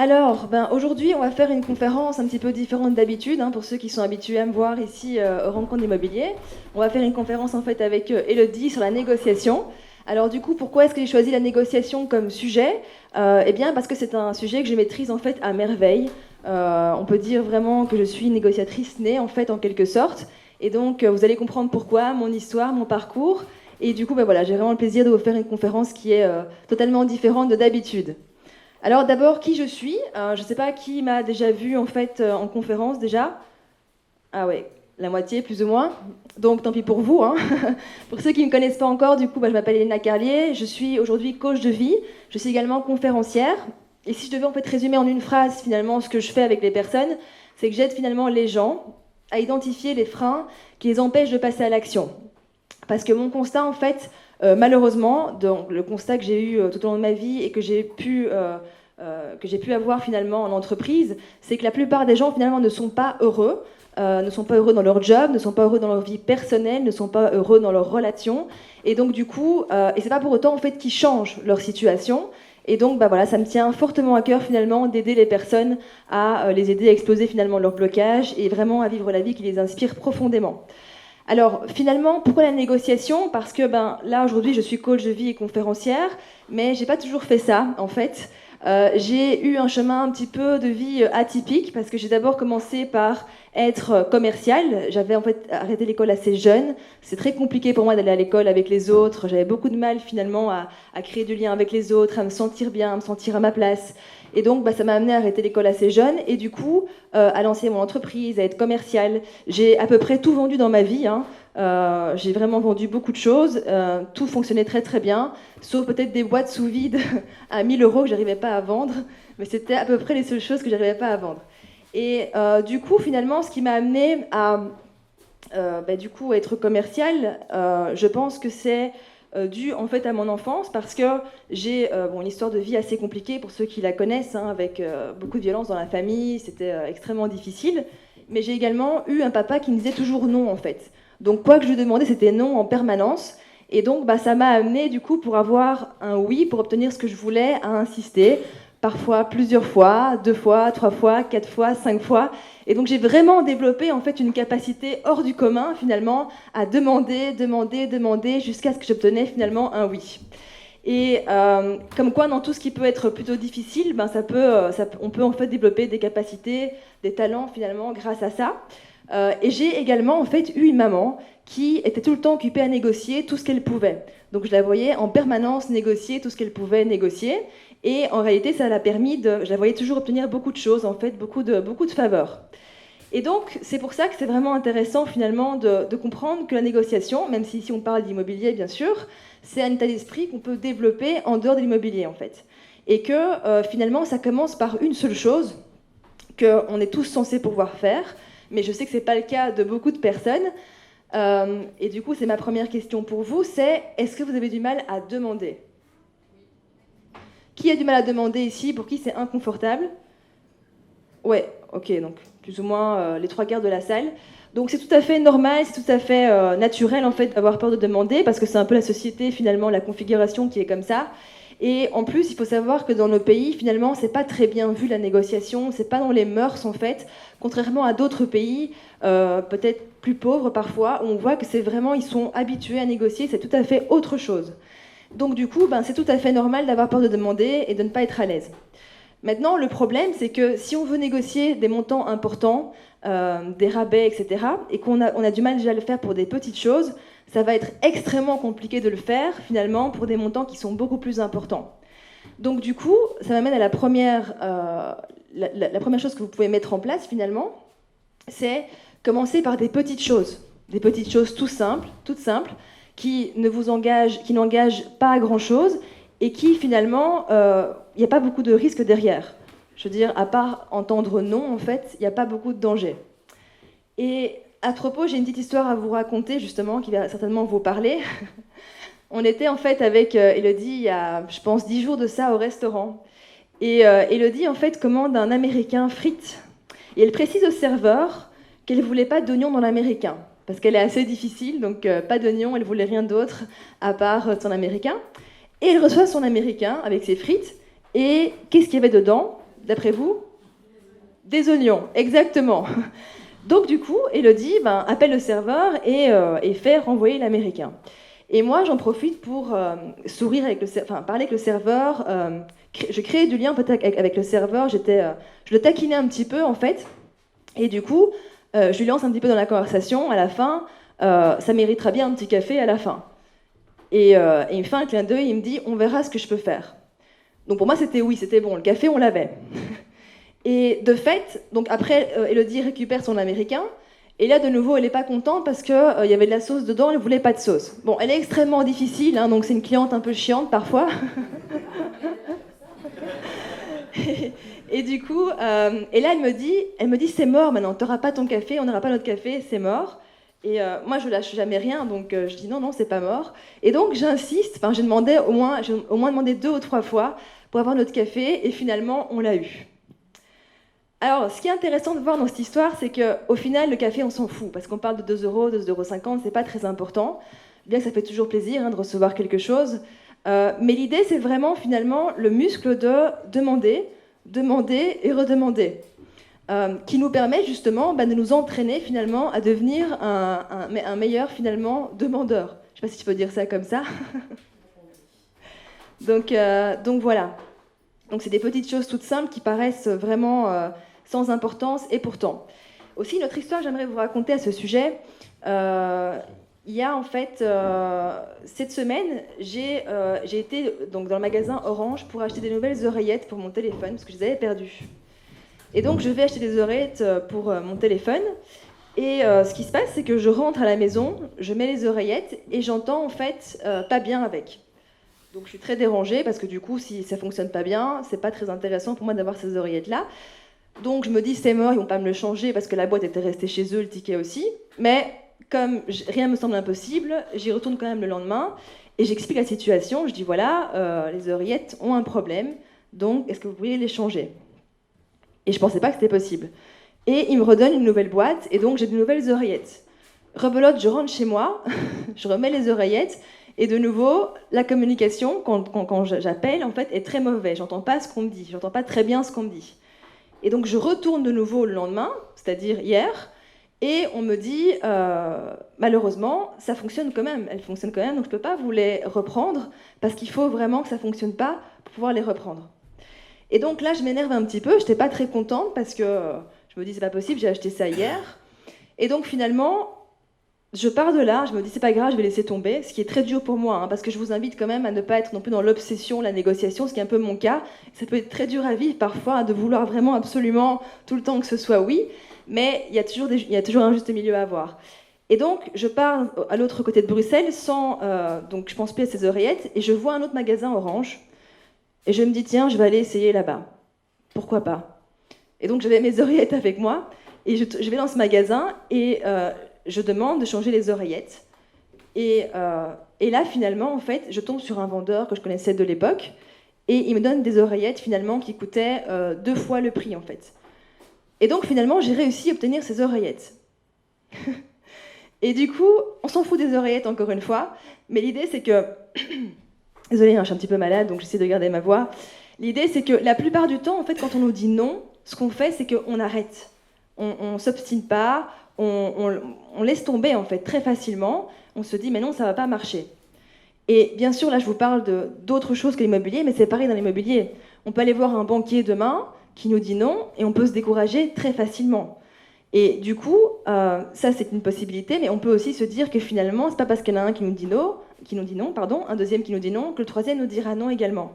Alors, aujourd'hui, on va faire une conférence un petit peu différente d'habitude, pour ceux qui sont habitués à me voir ici au Rencontre Immobilier. On va faire une conférence en fait avec Elodie sur la négociation. Alors du coup, pourquoi est-ce que j'ai choisi la négociation comme sujet? Eh bien, parce que c'est un sujet que je maîtrise en fait à merveille. On peut dire vraiment que je suis une négociatrice née en fait en quelque sorte. Et donc, vous allez comprendre pourquoi, mon histoire, mon parcours. Et du coup, voilà, j'ai vraiment le plaisir de vous faire une conférence qui est totalement différente de d'habitude. Alors d'abord, qui je suis? Je ne sais pas qui m'a déjà vu en fait en conférence déjà. Ah ouais, la moitié plus ou moins. Donc tant pis pour vous, hein. Pour ceux qui ne me connaissent pas encore, du coup, je m'appelle Elena Carlier. Je suis aujourd'hui coach de vie. Je suis également conférencière. Et si je devais en fait résumer en une phrase finalement ce que je fais avec les personnes, c'est que j'aide finalement les gens à identifier les freins qui les empêchent de passer à l'action. Parce que mon constat en fait, malheureusement, donc, le constat que j'ai eu tout au long de ma vie et que j'ai pu avoir finalement en entreprise, c'est que la plupart des gens finalement ne sont pas heureux, ne sont pas heureux dans leur job, ne sont pas heureux dans leur vie personnelle, ne sont pas heureux dans leurs relations, et donc du coup, et c'est pas pour autant en fait qu'ils changent leur situation. Et donc, voilà, ça me tient fortement à cœur finalement d'aider les personnes à les aider à exploser finalement leur blocage et vraiment à vivre la vie qui les inspire profondément. Alors finalement, pourquoi la négociation? Parce que là aujourd'hui je suis coach de vie et conférencière, mais j'ai pas toujours fait ça en fait. J'ai eu un chemin un petit peu de vie atypique parce que j'ai d'abord commencé par être commerciale. J'avais en fait arrêté l'école assez jeune. C'est très compliqué pour moi d'aller à l'école avec les autres. J'avais beaucoup de mal finalement à créer du lien avec les autres, à me sentir bien, à me sentir à ma place. Et donc, ça m'a amené à arrêter l'école assez jeune et du coup, à lancer mon entreprise, à être commerciale. J'ai à peu près tout vendu dans ma vie. J'ai vraiment vendu beaucoup de choses. Tout fonctionnait très très bien, sauf peut-être des boîtes sous vide à 1000 euros que j'arrivais pas à vendre. Mais c'était à peu près les seules choses que j'arrivais pas à vendre. Et du coup, finalement, ce qui m'a amené à du coup, être commerciale, je pense que c'est dû en fait à mon enfance parce que j'ai une histoire de vie assez compliquée pour ceux qui la connaissent, avec beaucoup de violence dans la famille, c'était extrêmement difficile. Mais j'ai également eu un papa qui me disait toujours non en fait. Donc quoi que je lui demandais, c'était non en permanence. Et donc ça m'a amené du coup pour avoir un oui, pour obtenir ce que je voulais, à insister, parfois plusieurs fois, 2 fois, 3 fois, 4 fois, 5 fois. Et donc j'ai vraiment développé en fait une capacité hors du commun finalement à demander, demander, demander jusqu'à ce que j'obtenais finalement un oui. Et comme quoi dans tout ce qui peut être plutôt difficile, on peut en fait développer des capacités, des talents finalement grâce à ça. Et j'ai également en fait eu une maman qui était tout le temps occupée à négocier tout ce qu'elle pouvait. Donc je la voyais en permanence négocier tout ce qu'elle pouvait négocier. Et en réalité, ça l'a permis je la voyais toujours obtenir beaucoup de choses, en fait, beaucoup de faveurs. Et donc, c'est pour ça que c'est vraiment intéressant finalement de comprendre que la négociation, même si ici on parle d'immobilier bien sûr, c'est un état d'esprit qu'on peut développer en dehors de l'immobilier en fait. Et que finalement, ça commence par une seule chose qu'on est tous censés pouvoir faire, mais je sais que ce n'est pas le cas de beaucoup de personnes. Et du coup, c'est ma première question pour vous, c'est est-ce que vous avez du mal à demander? Qui a du mal à demander ici? Pour qui c'est inconfortable? Ouais, ok, donc plus ou moins les 3 quarts de la salle. Donc c'est tout à fait normal, c'est tout à fait naturel en fait d'avoir peur de demander parce que c'est un peu la société finalement, la configuration qui est comme ça. Et en plus, il faut savoir que dans nos pays, finalement, c'est pas très bien vu la négociation, c'est pas dans les mœurs en fait, contrairement à d'autres pays, peut-être plus pauvres parfois, où on voit que c'est vraiment, ils sont habitués à négocier, c'est tout à fait autre chose. Donc du coup, c'est tout à fait normal d'avoir peur de demander et de ne pas être à l'aise. Maintenant, le problème, c'est que si on veut négocier des montants importants, des rabais, etc., et on a du mal déjà à le faire pour des petites choses, ça va être extrêmement compliqué de le faire, finalement, pour des montants qui sont beaucoup plus importants. Donc du coup, ça m'amène à la première chose que vous pouvez mettre en place, finalement, c'est commencer par des petites choses toutes simples, qui n'engagent pas à grand-chose, et qui finalement, il n'y a pas beaucoup de risques derrière. Je veux dire, à part entendre non, en fait, il n'y a pas beaucoup de danger. Et à propos, j'ai une petite histoire à vous raconter, justement, qui va certainement vous parler. On était en fait avec Elodie, il y a, je pense, 10 jours de ça au restaurant. Et Elodie, en fait, commande un américain frites. Et elle précise au serveur qu'elle ne voulait pas d'oignons dans l'américain. Parce qu'elle est assez difficile, donc pas d'oignons, elle voulait rien d'autre à part son américain. Et elle reçoit son américain avec ses frites. Et qu'est-ce qu'il y avait dedans? d'après vous? Des oignons, exactement. Donc du coup, Elodie appelle le serveur et fait renvoyer l'américain. Et moi, j'en profite pour sourire parler avec le serveur. Je créais du lien peut-être avec le serveur. Je le taquinais un petit peu en fait. Et du coup, je lui lance un petit peu dans la conversation. À la fin, ça méritera bien un petit café à la fin. Et il me fait un clin d'œil. Il me dit, on verra ce que je peux faire. Donc pour moi, c'était oui, c'était bon. Le café, on l'avait. Et de fait, donc après, Elodie récupère son américain. Et là, de nouveau, elle n'est pas contente parce qu'il y avait de la sauce dedans, elle ne voulait pas de sauce. Bon, elle est extrêmement difficile, hein, donc c'est une cliente un peu chiante parfois. Et du coup, et là, elle me dit c'est mort maintenant, tu n'auras pas ton café, on n'aura pas notre café, c'est mort. Et moi, je lâche jamais rien, donc je dis non, non, c'est pas mort. Et donc, j'insiste, j'ai au moins demandé 2 ou 3 fois pour avoir notre café, et finalement, on l'a eu. Alors, ce qui est intéressant de voir dans cette histoire, c'est qu'au final, le café, on s'en fout, parce qu'on parle de 2 euros, 2,50 €, c'est pas très important, bien que ça fait toujours plaisir de recevoir quelque chose. Mais l'idée, c'est vraiment, finalement, le muscle de demander, demander et redemander, qui nous permet justement de nous entraîner, finalement, à devenir un meilleur, finalement, demandeur. Je sais pas si tu peux dire ça comme ça. Donc voilà. Donc c'est des petites choses toutes simples qui paraissent vraiment sans importance, et pourtant. Aussi, une autre histoire, j'aimerais vous raconter à ce sujet. Il y a en fait, cette semaine, j'ai été donc, dans le magasin Orange pour acheter des nouvelles oreillettes pour mon téléphone, parce que je les avais perdues. Et donc, je vais acheter des oreillettes pour mon téléphone. Et ce qui se passe, c'est que je rentre à la maison, je mets les oreillettes, et j'entends en fait pas bien avec. Donc je suis très dérangée, parce que du coup, si ça fonctionne pas bien, c'est pas très intéressant pour moi d'avoir ces oreillettes-là. Donc je me dis, c'est mort, ils vont pas me le changer, parce que la boîte était restée chez eux, le ticket aussi. Mais comme rien me semble impossible, j'y retourne quand même le lendemain, et j'explique la situation. Je dis, voilà, les oreillettes ont un problème, donc est-ce que vous pourriez les changer? Et je pensais pas que c'était possible. Et il me redonne une nouvelle boîte, et donc j'ai de nouvelles oreillettes. Rebelote, je rentre chez moi, je remets les oreillettes, et de nouveau, la communication, quand j'appelle, en fait, est très mauvaise. J'entends pas ce qu'on me dit, j'entends pas très bien ce qu'on me dit. Et donc je retourne de nouveau le lendemain, c'est-à-dire hier, et on me dit, malheureusement, ça fonctionne quand même, elles fonctionnent quand même, donc je peux pas vous les reprendre, parce qu'il faut vraiment que ça fonctionne pas pour pouvoir les reprendre. Et donc là, je m'énerve un petit peu, j'étais pas très contente, parce que je me dis, c'est pas possible, j'ai acheté ça hier. Et donc finalement, je pars de là, je me dis c'est pas grave, je vais laisser tomber, ce qui est très dur pour moi, parce que je vous invite quand même à ne pas être non plus dans l'obsession, la négociation, ce qui est un peu mon cas. Ça peut être très dur à vivre parfois, de vouloir vraiment absolument tout le temps que ce soit oui, mais il y a toujours un juste milieu à avoir. Et donc je pars à l'autre côté de Bruxelles donc je pense plus à ces oreillettes, et je vois un autre magasin Orange, et je me dis tiens, je vais aller essayer là-bas. Pourquoi pas? Et donc j'avais mes oreillettes avec moi, et je vais dans ce magasin, et je demande de changer les oreillettes. Et là, finalement, en fait, je tombe sur un vendeur que je connaissais de l'époque, et il me donne des oreillettes, finalement, qui coûtaient 2 fois le prix, en fait. Et donc, finalement, j'ai réussi à obtenir ces oreillettes. Et du coup, on s'en fout des oreillettes, encore une fois, mais l'idée, c'est que... Désolée, je suis un petit peu malade, donc j'essaie de garder ma voix. L'idée, c'est que la plupart du temps, en fait, quand on nous dit non, ce qu'on fait, c'est qu'on arrête. On s'obstine pas, on laisse tomber en fait très facilement, on se dit mais non, ça va pas marcher. Et bien sûr, là je vous parle d'autres choses que l'immobilier, mais c'est pareil dans l'immobilier. On peut aller voir un banquier demain qui nous dit non, et on peut se décourager très facilement. Et du coup, ça c'est une possibilité, mais on peut aussi se dire que finalement, c'est pas parce qu'il y en a un qui nous dit non, un deuxième qui nous dit non, que le troisième nous dira non également.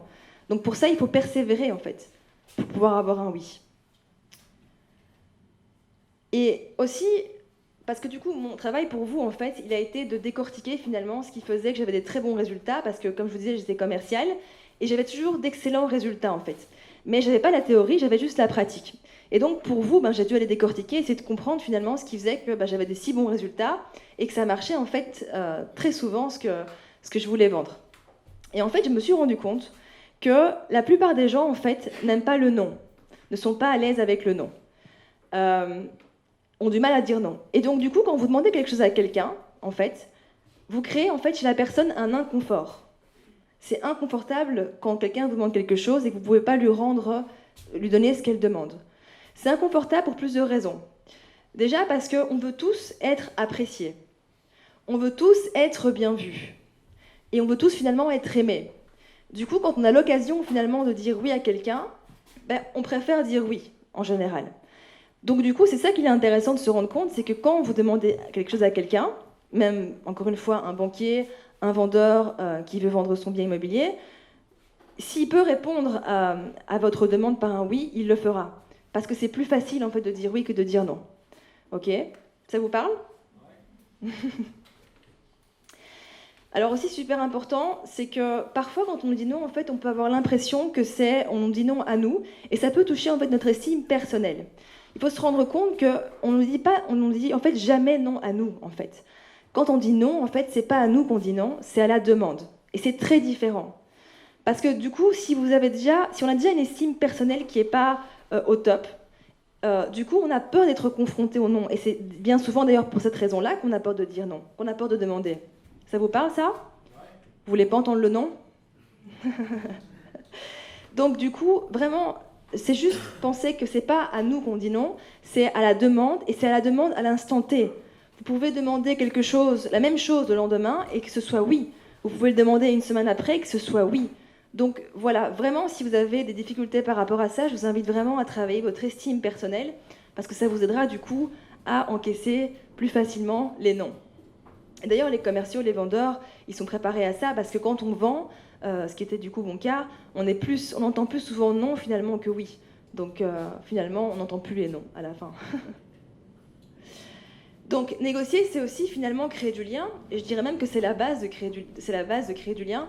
Donc pour ça, il faut persévérer en fait, pour pouvoir avoir un oui. Et aussi, parce que du coup, mon travail pour vous, en fait, il a été de décortiquer finalement ce qui faisait que j'avais des très bons résultats, parce que, comme je vous disais, j'étais commerciale, et j'avais toujours d'excellents résultats, en fait. Mais je n'avais pas la théorie, j'avais juste la pratique. Et donc, pour vous, j'ai dû aller décortiquer, essayer de comprendre finalement ce qui faisait que j'avais des si bons résultats, et que ça marchait, en fait, très souvent ce que je voulais vendre. Et en fait, je me suis rendu compte que la plupart des gens, en fait, n'aiment pas le non, ne sont pas à l'aise avec le non. Ont du mal à dire non. Et donc, du coup, quand vous demandez quelque chose à quelqu'un, en fait, vous créez en fait chez la personne un inconfort. C'est inconfortable quand quelqu'un vous demande quelque chose et que vous ne pouvez pas lui rendre lui donner ce qu'elle demande. C'est inconfortable pour plusieurs raisons. Déjà parce qu'on veut tous être appréciés. On veut tous être bien vus. Et on veut tous finalement être aimés. Du coup, quand on a l'occasion finalement de dire oui à quelqu'un, on préfère dire oui, en général. Donc du coup, c'est ça qu'il est intéressant de se rendre compte, c'est que quand vous demandez quelque chose à quelqu'un, même, encore une fois, un banquier, un vendeur qui veut vendre son bien immobilier, s'il peut répondre à votre demande par un oui, il le fera. Parce que c'est plus facile en fait de dire oui que de dire non. Ok? Ça vous parle? Alors aussi super important, c'est que parfois quand on nous dit non, en fait, on peut avoir l'impression que on nous dit non à nous, et ça peut toucher en fait notre estime personnelle. Il faut se rendre compte que on nous dit en fait jamais non à nous en fait. Quand on dit non, en fait, c'est pas à nous qu'on dit non, c'est à la demande, et c'est très différent. Parce que du coup, si on a déjà une estime personnelle qui est pas au top, du coup, on a peur d'être confronté au non, et c'est bien souvent d'ailleurs pour cette raison-là qu'on a peur de dire non, qu'on a peur de demander. Ça vous parle, ça? Vous voulez pas entendre le nom? Donc, du coup, vraiment, c'est juste penser que c'est pas à nous qu'on dit non, c'est à la demande, et c'est à la demande à l'instant T. Vous pouvez demander quelque chose, la même chose le lendemain, et que ce soit oui. Vous pouvez le demander une semaine après, et que ce soit oui. Donc, voilà, vraiment, si vous avez des difficultés par rapport à ça, je vous invite vraiment à travailler votre estime personnelle, parce que ça vous aidera, du coup, à encaisser plus facilement les non. Et d'ailleurs, les commerciaux, les vendeurs, ils sont préparés à ça parce que quand on vend, ce qui était du coup mon cas, on entend plus souvent non finalement que oui. Donc finalement, on n'entend plus les non à la fin. Donc négocier, c'est aussi finalement créer du lien. Et je dirais même que c'est la base de créer du lien.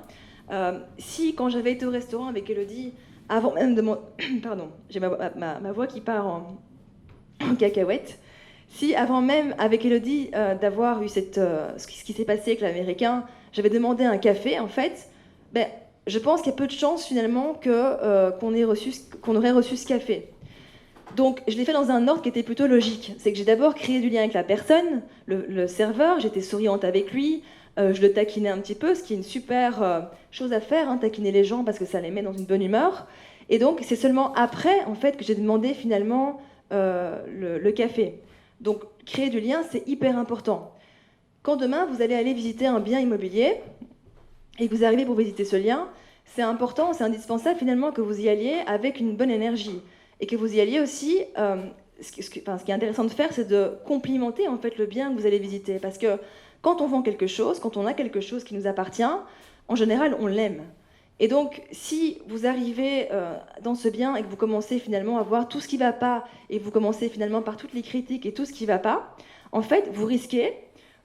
Si quand j'avais été au restaurant avec Elodie, avant même de mon... Pardon, j'ai ma voix qui part en cacahuète. Si avant même, avec Elodie, d'avoir eu ce qui s'est passé avec l'Américain, j'avais demandé un café, en fait, je pense qu'il y a peu de chances finalement qu'on aurait reçu ce café. Donc je l'ai fait dans un ordre qui était plutôt logique. C'est que j'ai d'abord créé du lien avec la personne, le serveur, j'étais souriante avec lui, je le taquinais un petit peu, ce qui est une super chose à faire, hein, taquiner les gens parce que ça les met dans une bonne humeur. Et donc c'est seulement après, en fait, que j'ai demandé finalement le café. Donc, créer du lien, c'est hyper important. Quand demain, vous allez aller visiter un bien immobilier et que vous arrivez pour visiter ce lien, c'est important, c'est indispensable finalement que vous y alliez avec une bonne énergie. Et que vous y alliez aussi, ce qui est intéressant de faire, c'est de complimenter en fait le bien que vous allez visiter. Parce que quand on vend quelque chose, quand on a quelque chose qui nous appartient, en général, on l'aime. Et donc, si vous arrivez dans ce bien et que vous commencez finalement à voir tout ce qui ne va pas, et vous commencez finalement par toutes les critiques et tout ce qui ne va pas, en fait, vous risquez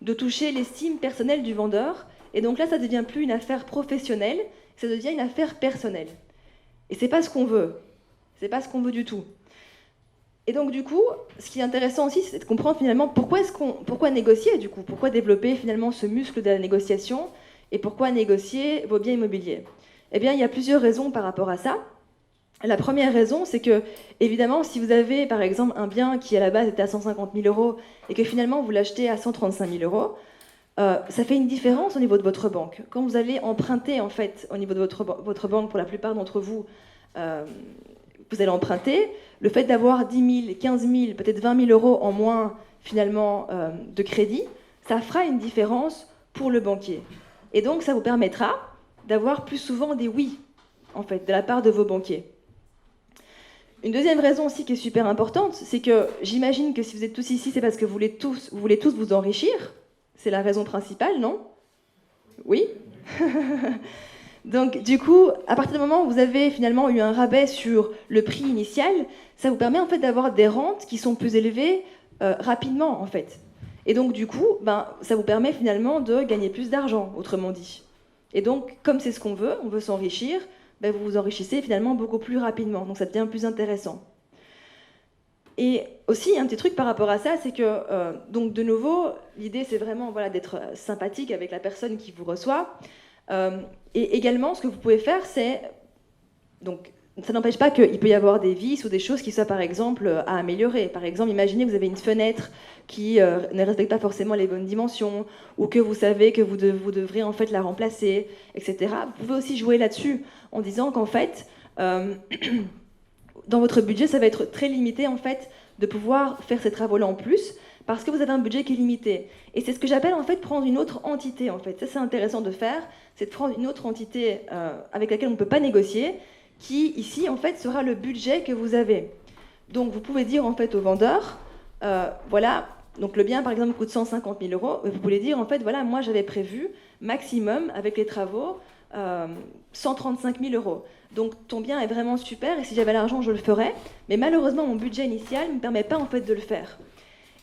de toucher l'estime personnelle du vendeur. Et donc là, ça ne devient plus une affaire professionnelle, ça devient une affaire personnelle. Et c'est pas ce qu'on veut. C'est pas ce qu'on veut du tout. Et donc, du coup, ce qui est intéressant aussi, c'est de comprendre finalement pourquoi négocier, du coup, pourquoi développer finalement ce muscle de la négociation et pourquoi négocier vos biens immobiliers. Eh bien, il y a plusieurs raisons par rapport à ça. La première raison, c'est que, évidemment, si vous avez, par exemple, un bien qui, à la base, était à 150 000 euros et que, finalement, vous l'achetez à 135 000 euros, ça fait une différence au niveau de votre banque. Quand vous allez emprunter, en fait, au niveau de votre banque, pour la plupart d'entre vous, vous allez emprunter, le fait d'avoir 10 000, 15 000, peut-être 20 000 euros en moins, finalement, de crédit, ça fera une différence pour le banquier. Et donc, ça vous permettra d'avoir plus souvent des oui, en fait, de la part de vos banquiers. Une deuxième raison aussi qui est super importante, c'est que j'imagine que si vous êtes tous ici, c'est parce que vous voulez tous vous enrichir. C'est la raison principale, non? Oui. Donc, du coup, à partir du moment où vous avez finalement eu un rabais sur le prix initial, ça vous permet en fait d'avoir des rentes qui sont plus élevées rapidement, en fait. Et donc, du coup, ça vous permet finalement de gagner plus d'argent, autrement dit. Et donc, comme c'est ce qu'on veut, on veut s'enrichir, vous vous enrichissez finalement beaucoup plus rapidement. Donc, ça devient plus intéressant. Et aussi, un petit truc par rapport à ça, c'est que, donc de nouveau, l'idée, c'est vraiment d'être sympathique avec la personne qui vous reçoit. Et également, ce que vous pouvez faire, c'est... Donc, ça n'empêche pas qu'il peut y avoir des vices ou des choses qui soient, par exemple, à améliorer. Par exemple, imaginez que vous avez une fenêtre qui ne respecte pas forcément les bonnes dimensions, ou que vous savez que vous devrez en fait la remplacer, etc. Vous pouvez aussi jouer là-dessus, en disant qu'en fait... dans votre budget, ça va être très limité en fait de pouvoir faire ces travaux-là en plus parce que vous avez un budget qui est limité. Et c'est ce que j'appelle en fait prendre une autre entité en fait. Ça c'est intéressant de faire, c'est de prendre une autre entité avec laquelle on ne peut pas négocier, qui ici en fait sera le budget que vous avez. Donc vous pouvez dire en fait au vendeur, voilà, donc le bien par exemple coûte 150 000 euros, mais vous pouvez dire en fait voilà, moi j'avais prévu maximum avec les travaux 135 000 euros. Donc ton bien est vraiment super et si j'avais l'argent je le ferais, mais malheureusement mon budget initial ne me permet pas en fait de le faire.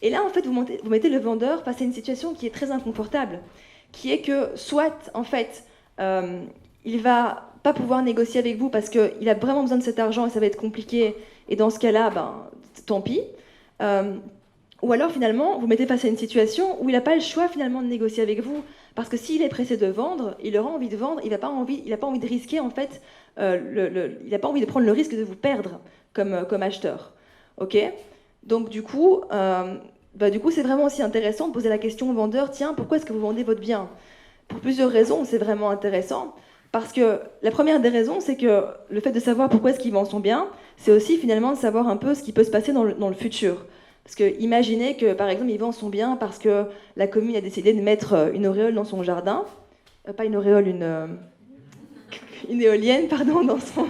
Et là en fait vous mettez le vendeur face à une situation qui est très inconfortable, qui est que soit en fait il va pas pouvoir négocier avec vous parce qu'il a vraiment besoin de cet argent et ça va être compliqué et dans ce cas-là, ben, tant pis. Ou alors finalement vous mettez face à une situation où il n'a pas le choix finalement de négocier avec vous parce que s'il est pressé de vendre, il aura envie de vendre, il n'a pas envie de risquer en fait, il n'a pas envie de prendre le risque de vous perdre comme acheteur. Ok. Donc du coup, c'est vraiment aussi intéressant de poser la question au vendeur, tiens, pourquoi est-ce que vous vendez votre bien? Pour plusieurs raisons, c'est vraiment intéressant. Parce que la première des raisons, c'est que le fait de savoir pourquoi est-ce qu'il vend son bien, c'est aussi finalement de savoir un peu ce qui peut se passer dans le futur. Parce que imaginez que par exemple il vend son bien parce que la commune a décidé de mettre une auréole dans son jardin, pas une auréole, une éolienne, pardon, dans son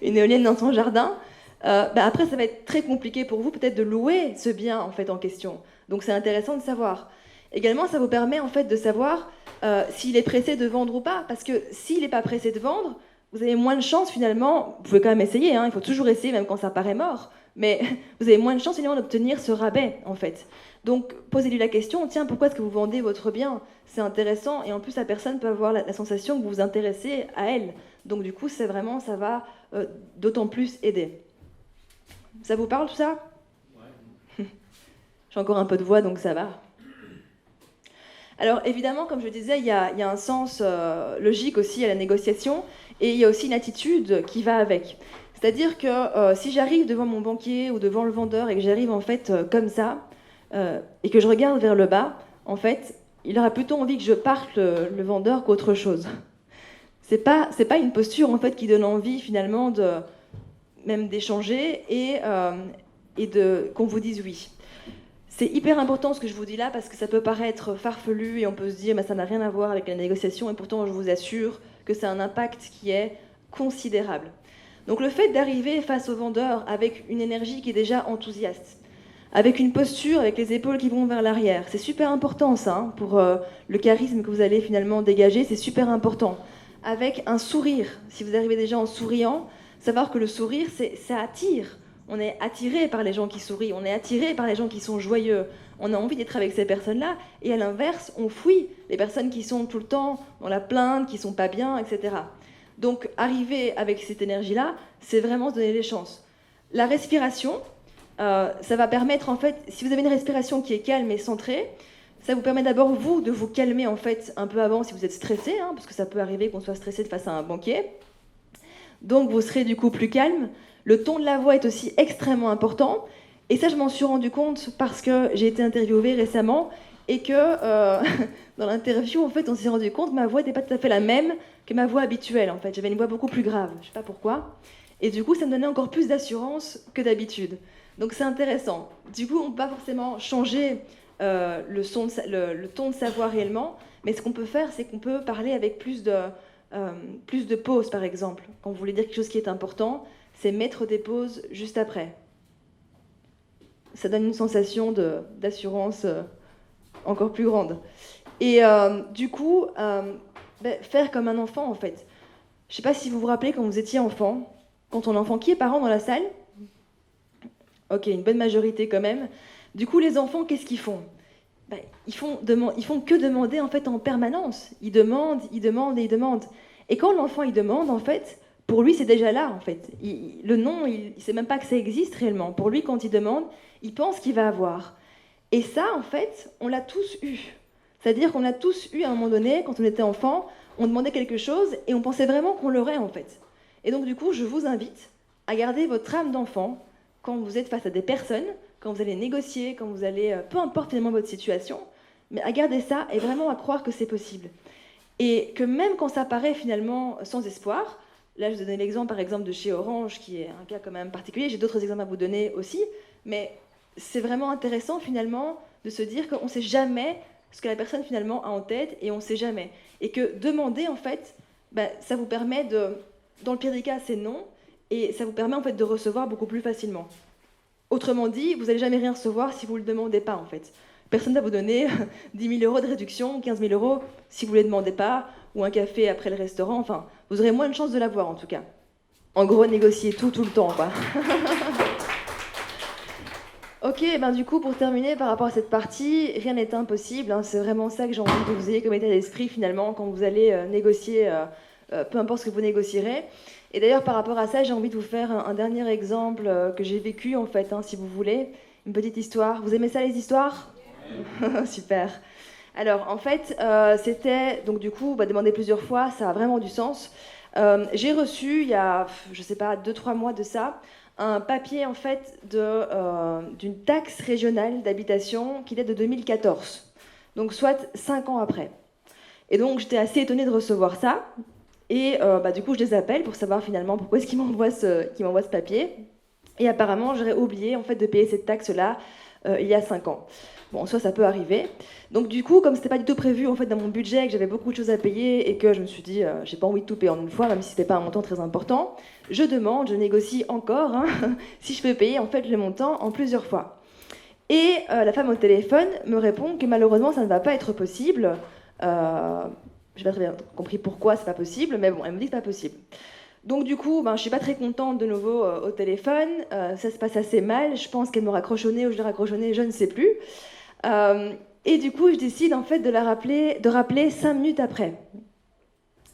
une éolienne dans son jardin. Après ça va être très compliqué pour vous peut-être de louer ce bien en fait en question. Donc c'est intéressant de savoir. Également, ça vous permet en fait de savoir s'il est pressé de vendre ou pas, parce que s'il n'est pas pressé de vendre, vous avez moins de chances finalement, vous pouvez quand même essayer, hein, il faut toujours essayer même quand ça paraît mort, mais vous avez moins de chances finalement d'obtenir ce rabais en fait. Donc posez-lui la question, tiens, pourquoi est-ce que vous vendez votre bien? C'est intéressant et en plus la personne peut avoir la sensation que vous vous intéressez à elle. Donc du coup, ça va d'autant plus aider. Ça vous parle tout ça? Ouais. J'ai encore un peu de voix donc ça va. Alors évidemment, comme je le disais, il y a un sens logique aussi à la négociation et il y a aussi une attitude qui va avec. C'est-à-dire que si j'arrive devant mon banquier ou devant le vendeur et que j'arrive en fait comme ça et que je regarde vers le bas, en fait, il aura plutôt envie que je parte le vendeur qu'autre chose. C'est pas une posture en fait qui donne envie finalement même d'échanger et qu'on vous dise oui. C'est hyper important ce que je vous dis là parce que ça peut paraître farfelu et on peut se dire mais ça n'a rien à voir avec la négociation et pourtant je vous assure que c'est un impact qui est considérable. Donc le fait d'arriver face au vendeur avec une énergie qui est déjà enthousiaste, avec une posture, avec les épaules qui vont vers l'arrière, c'est super important ça, hein, pour le charisme que vous allez finalement dégager, c'est super important. Avec un sourire, si vous arrivez déjà en souriant, savoir que le sourire, ça attire. On est attiré par les gens qui sourient, on est attiré par les gens qui sont joyeux. On a envie d'être avec ces personnes-là. Et à l'inverse, on fuit les personnes qui sont tout le temps dans la plainte, qui sont pas bien, etc. Donc, arriver avec cette énergie-là, c'est vraiment se donner les chances. La respiration, ça va permettre, en fait, si vous avez une respiration qui est calme et centrée, ça vous permet d'abord, vous, de vous calmer, en fait, un peu avant si vous êtes stressé, hein, parce que ça peut arriver qu'on soit stressé face à un banquier. Donc, vous serez du coup plus calme. Le ton de la voix est aussi extrêmement important. Et ça, je m'en suis rendu compte parce que j'ai été interviewée récemment et que dans l'interview, en fait, on s'est rendu compte que ma voix n'était pas tout à fait la même que ma voix habituelle. En fait, j'avais une voix beaucoup plus grave. Je ne sais pas pourquoi. Et du coup, ça me donnait encore plus d'assurance que d'habitude. Donc, c'est intéressant. Du coup, on ne peut pas forcément changer le ton de sa voix réellement. Mais ce qu'on peut faire, c'est qu'on peut parler avec plus de pauses, par exemple. Quand vous voulez dire quelque chose qui est important, c'est mettre des pauses juste après. Ça donne une sensation d'assurance encore plus grande. Et du coup, faire comme un enfant, en fait. Je ne sais pas si vous vous rappelez quand vous étiez enfant, quand on est enfant, qui est parent dans la salle? Ok, une bonne majorité quand même. Du coup, les enfants, qu'est-ce qu'ils font? Ils font que demander en fait en permanence. Ils demandent et ils demandent. Et quand l'enfant il demande, en fait, pour lui c'est déjà là en fait. Le non, il sait même pas que ça existe réellement. Pour lui, quand il demande, il pense qu'il va avoir. Et ça, en fait, on l'a tous eu. C'est-à-dire qu'on l'a tous eu à un moment donné, quand on était enfant, on demandait quelque chose et on pensait vraiment qu'on l'aurait en fait. Et donc du coup, je vous invite à garder votre âme d'enfant quand vous êtes face à des personnes, quand vous allez négocier, quand vous allez, peu importe finalement votre situation, mais à garder ça et vraiment à croire que c'est possible. Et que même quand ça paraît finalement sans espoir, Là, je vous donne l'exemple, par exemple, de chez Orange, qui est un cas quand même particulier. J'ai d'autres exemples à vous donner aussi, mais c'est vraiment intéressant, finalement, de se dire qu'on ne sait jamais ce que la personne, finalement, a en tête, et on ne sait jamais. Et que demander, en fait, ça vous permet de... Dans le pire des cas, c'est non, et ça vous permet, en fait, de recevoir beaucoup plus facilement. Autrement dit, vous n'allez jamais rien recevoir si vous ne le demandez pas, en fait. Personne ne va vous donner 10 000 euros de réduction, 15 000 euros si vous ne les demandez pas, ou un café après le restaurant, enfin, vous aurez moins de chances de l'avoir en tout cas. En gros, négocier tout le temps, quoi. Ok, du coup, pour terminer par rapport à cette partie, rien n'est impossible, hein, c'est vraiment ça que j'ai envie que vous ayez comme état d'esprit finalement quand vous allez négocier, peu importe ce que vous négocierez. Et d'ailleurs, par rapport à ça, j'ai envie de vous faire un dernier exemple que j'ai vécu en fait, hein, si vous voulez, une petite histoire. Vous aimez ça les histoires? Super. Alors, en fait, c'était, donc du coup, demandé plusieurs fois, ça a vraiment du sens. J'ai reçu, il y a, je sais pas, 2-3 mois de ça, un papier, en fait, d'une taxe régionale d'habitation qui date de 2014. Donc, soit 5 ans après. Et donc, j'étais assez étonnée de recevoir ça. Et du coup, je les appelle pour savoir finalement pourquoi est-ce qu'ils m'envoient ce papier. Et apparemment, j'aurais oublié, en fait, de payer cette taxe-là il y a 5 ans. Bon, en soi, ça peut arriver. Donc du coup, comme c'était pas du tout prévu en fait dans mon budget, que j'avais beaucoup de choses à payer et que je me suis dit, j'ai pas envie de tout payer en une fois, même si c'était pas un montant très important, je négocie encore, hein, si je peux payer en fait le montant en plusieurs fois. Et la femme au téléphone me répond que malheureusement, ça ne va pas être possible. J'ai pas très bien compris pourquoi c'est pas possible, mais bon, elle me dit que c'est pas possible. Donc du coup, je suis pas très contente de nouveau au téléphone. Ça se passe assez mal. Je pense qu'elle me raccroche au nez ou je l'ai raccroche au nez, je ne sais plus. Et du coup, je décide en fait de rappeler 5 minutes après.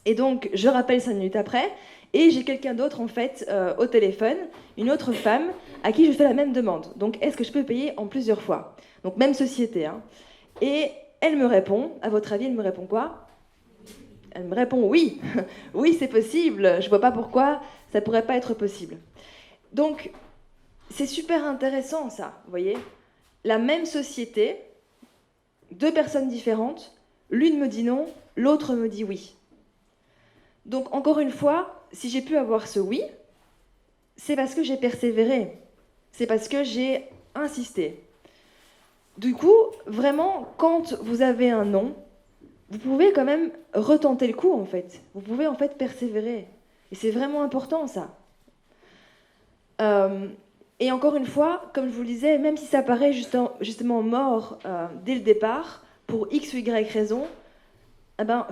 Et donc, je rappelle 5 minutes après, et j'ai quelqu'un d'autre en fait au téléphone, une autre femme, à qui je fais la même demande. Donc, est-ce que je peux payer en plusieurs fois? Donc, même société. Hein. Et elle me répond, à votre avis, elle me répond quoi? Elle me répond oui, oui c'est possible, je vois pas pourquoi ça pourrait pas être possible. Donc, c'est super intéressant ça, vous voyez? La même société, 2 personnes différentes, l'une me dit non, l'autre me dit oui. Donc encore une fois, si j'ai pu avoir ce oui, c'est parce que j'ai persévéré, c'est parce que j'ai insisté. Du coup, vraiment, quand vous avez un non, vous pouvez quand même retenter le coup en fait. Vous pouvez en fait persévérer. Et c'est vraiment important ça. Et encore une fois, comme je vous le disais, même si ça paraît justement mort dès le départ, pour X ou Y raison,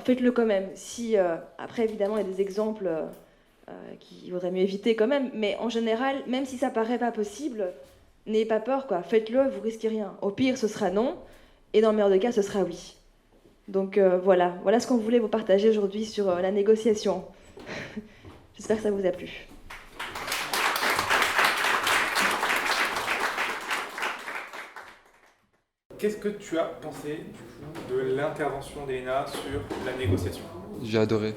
faites-le quand même. Si, après, évidemment, il y a des exemples qu'il vaudrait mieux éviter quand même, mais en général, même si ça paraît pas possible, n'ayez pas peur, quoi. Faites-le, vous risquez rien. Au pire, ce sera non, et dans le meilleur des cas, ce sera oui. Donc voilà ce qu'on voulait vous partager aujourd'hui sur la négociation. J'espère que ça vous a plu. Qu'est-ce que tu as pensé du coup de l'intervention d'Elena sur la négociation? J'ai adoré.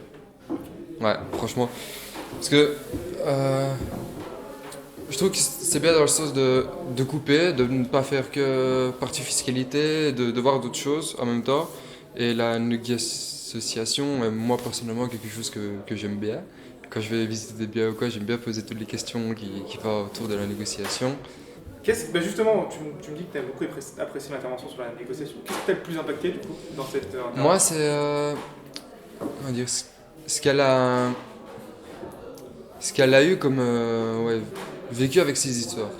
Ouais, franchement. Parce que je trouve que c'est bien dans le sens de couper, de ne pas faire que partie fiscalité, de voir d'autres choses en même temps. Et la négociation est moi personnellement quelque chose que j'aime bien. Quand je vais visiter des biens ou quoi, j'aime bien poser toutes les questions qui vont autour de la négociation. Justement, tu me dis que tu as beaucoup apprécié l'intervention sur la négociation. Qu'est-ce qui t'a le plus impacté du coup dans cette intervention? Moi, c'est comment dire, ce qu'elle a eu comme vécu avec ses histoires.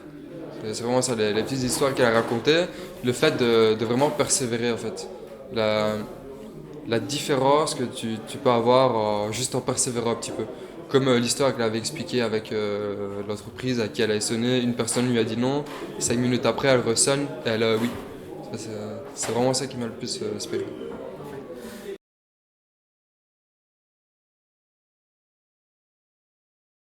C'est vraiment ça, les petites histoires qu'elle a racontées, le fait de vraiment persévérer en fait. La différence que tu peux avoir juste en persévérant un petit peu. Comme l'histoire qu'elle avait expliquée avec l'entreprise à qui elle avait sonné, une personne lui a dit non, 5 minutes après elle ressonne et elle a oui. C'est vraiment ça qui m'a le plus inspiré.